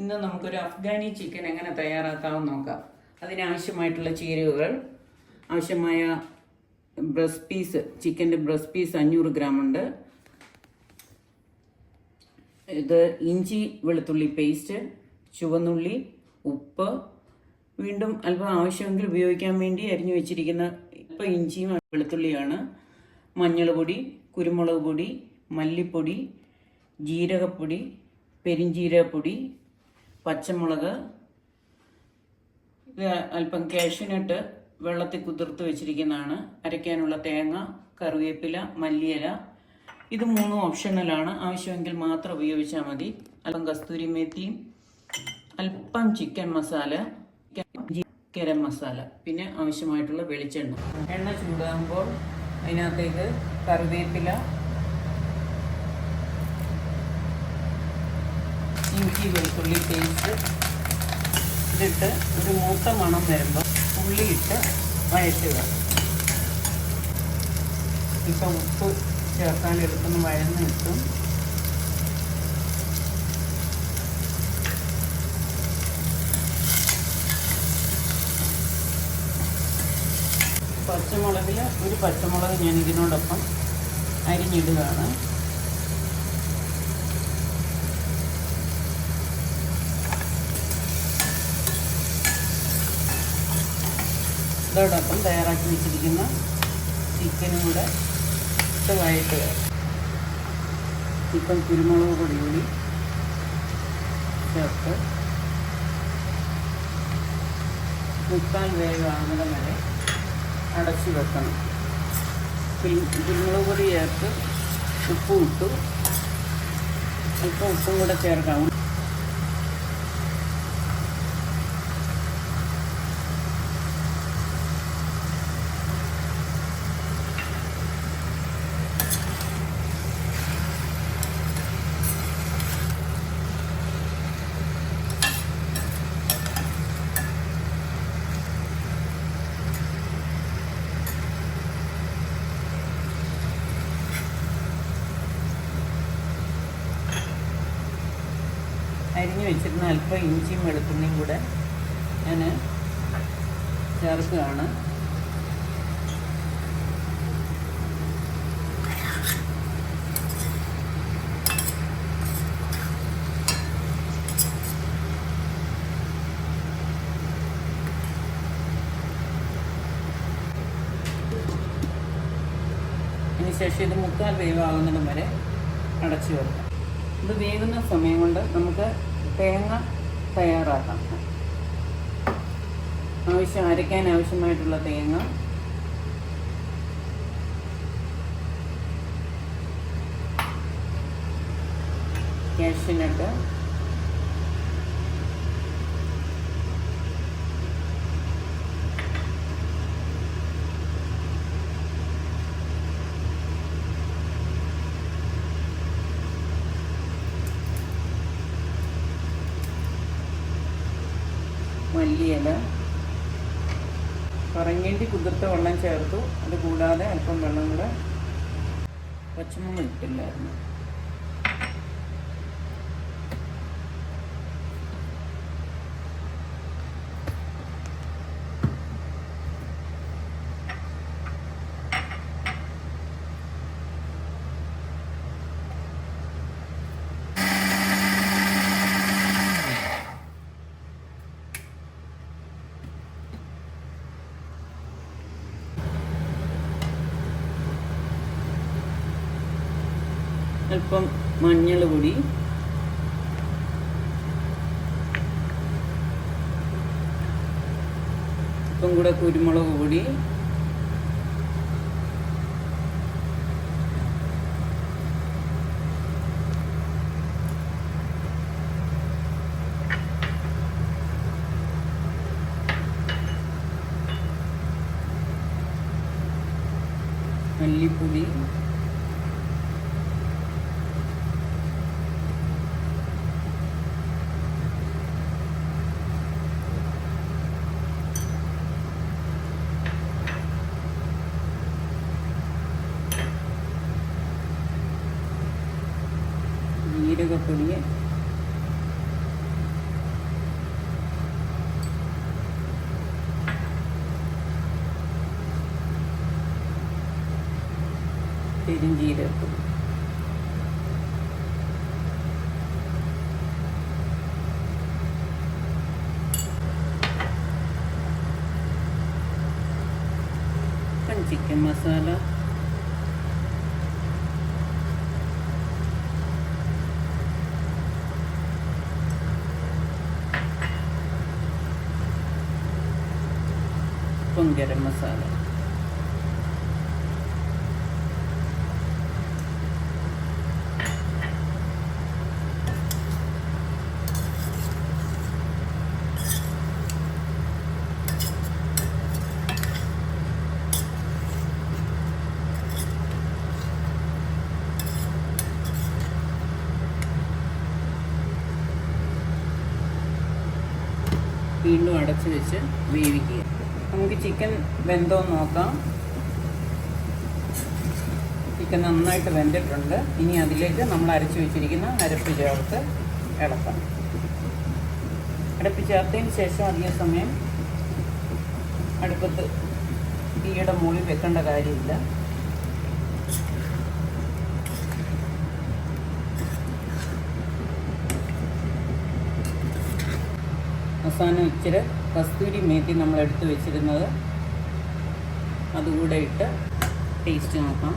ഇന്ന് നമുക്കൊരു അഫ്ഗാനി ചിക്കൻ എങ്ങനെ തയ്യാറാക്കാമെന്ന് നോക്കാം. അതിനാവശ്യമായിട്ടുള്ള ചേരുവകൾ: ആവശ്യമായ ബ്രസ്റ്റ് പീസ്, ചിക്കൻ്റെ ബ്രസ്റ്റ് പീസ് 500 ഗ്രാം ഉണ്ട്. ഇത് ഇഞ്ചി വെളുത്തുള്ളി പേസ്റ്റ്, ചുവന്നുള്ളി, ഉപ്പ്, വീണ്ടും അല്പം ആവശ്യമെങ്കിൽ ഉപയോഗിക്കാൻ വേണ്ടി അരിഞ്ഞു വെച്ചിരിക്കുന്ന ഇപ്പം ഇഞ്ചിയും വെളുത്തുള്ളിയാണ്. മഞ്ഞൾ പൊടി, കുരുമുളക് പൊടി, മല്ലിപ്പൊടി, ജീരകപ്പൊടി, പെരിഞ്ജീരകപ്പൊടി, പച്ചമുളക്, ഇത് അല്പം കാഷ്യൂനട്ട് വെള്ളത്തിൽ കുതിർത്ത് വെച്ചിരിക്കുന്നതാണ്. അരയ്ക്കാനുള്ള തേങ്ങ, കറിവേപ്പില, മല്ലിയില. ഇത് മൂന്നും ഓപ്ഷണലാണ്, ആവശ്യമെങ്കിൽ മാത്രം ഉപയോഗിച്ചാൽ മതി. അല്പം കസ്തൂരി മേത്തിയും, അല്പം ചിക്കൻ മസാല, ഗരം മസാല, പിന്നെ ആവശ്യമായിട്ടുള്ള വെളിച്ചെണ്ണ. എണ്ണ ചൂടാകുമ്പോൾ അതിനകത്തേക്ക് കറിവേപ്പില, ഇഞ്ചി വെളുത്തുള്ളി പേസ്റ്റ് ഇതിട്ട് ഒരു മൂത്ത മണം വരുമ്പോൾ ഉള്ളിയിട്ട് വഴറ്റുക. ഇപ്പം ഉപ്പ് ചേർക്കാൻ എടുക്കുന്ന വഴന്ന് കിട്ടും. പച്ചമുളകിൽ ഒരു പച്ചമുളക് ഞാൻ ഇതിനോടൊപ്പം അരിഞ്ഞിടുകയാണ്. ഇതോടൊപ്പം തയ്യാറാക്കി വെച്ചിരിക്കുന്ന ചിക്കനും കൂടെ ഇട്ട് വഴറ്റുക. ഇപ്പം കുരുമുളക് പൊടി കൂടി ചേർത്ത് മുക്കാൽ വേവാകുന്നത് വരെ അടച്ചു വെക്കണം. കുരുമുളക് പൊടി ചേർത്ത് ഉപ്പും ഇട്ടു. അല്പം ഉപ്പും കൂടെ ചേർക്കാം. അരിഞ്ഞു വെച്ചിരുന്ന അല്പം ഇഞ്ചിയും വെളുത്തുള്ളിയും കൂടെ ഞാൻ ചേർക്കുകയാണ്. അതിനുശേഷം ഇത് മുക്കാൽ വേവാകുന്നിടം വരെ അടച്ചു വെക്കാം. ഇത് വേകുന്ന സമയം കൊണ്ട് നമുക്ക് തേങ്ങ തയ്യാറാക്കാം. അരയ്ക്കാൻ ആവശ്യമായിട്ടുള്ള തേങ്ങ, കാഷ്യൂനട്ട്, മല്ലിയില, പറങ്ങേണ്ടി കുതിർത്ത വെള്ളം ചേർത്തു. അത് കൂടാതെ അല്പം വെള്ളം കൂടെ, പച്ചമുളക് ഇട്ടില്ലായിരുന്നു. അല്പം മഞ്ഞൾ പൊടി, അല്പം കൂടെ കുരുമുളക് പൊടി, മല്ലിപ്പൊടി, ജീരകപ്പൊടി, പെരുംജീരകപ്പൊടി, ചിക്കൻ മസാല, ഗരം മസാല, വീണ്ടും അടച്ചു വെച്ച് വേവിക്കുക. നമുക്ക് ചിക്കൻ വെന്തോന്ന് നോക്കാം. ചിക്കൻ നന്നായിട്ട് വെന്തിട്ടുണ്ട്. ഇനി അതിലേക്ക് നമ്മൾ അരച്ചു വെച്ചിരിക്കുന്ന അരപ്പ് ചേർത്ത് ഇളക്കാം. അരപ്പ് ചേർത്തതിന് ശേഷം അധിക സമയം അടുപ്പത്ത് തീയുടെ മുകളിൽ വെക്കേണ്ട കാര്യമില്ല. അവസാനം ഇച്ചിരി കസ്തൂരി മേത്തി നമ്മൾ എടുത്ത് വെച്ചിരുന്നത് അതുകൂടെ ഇട്ട് ടേസ്റ്റ് നോക്കാം.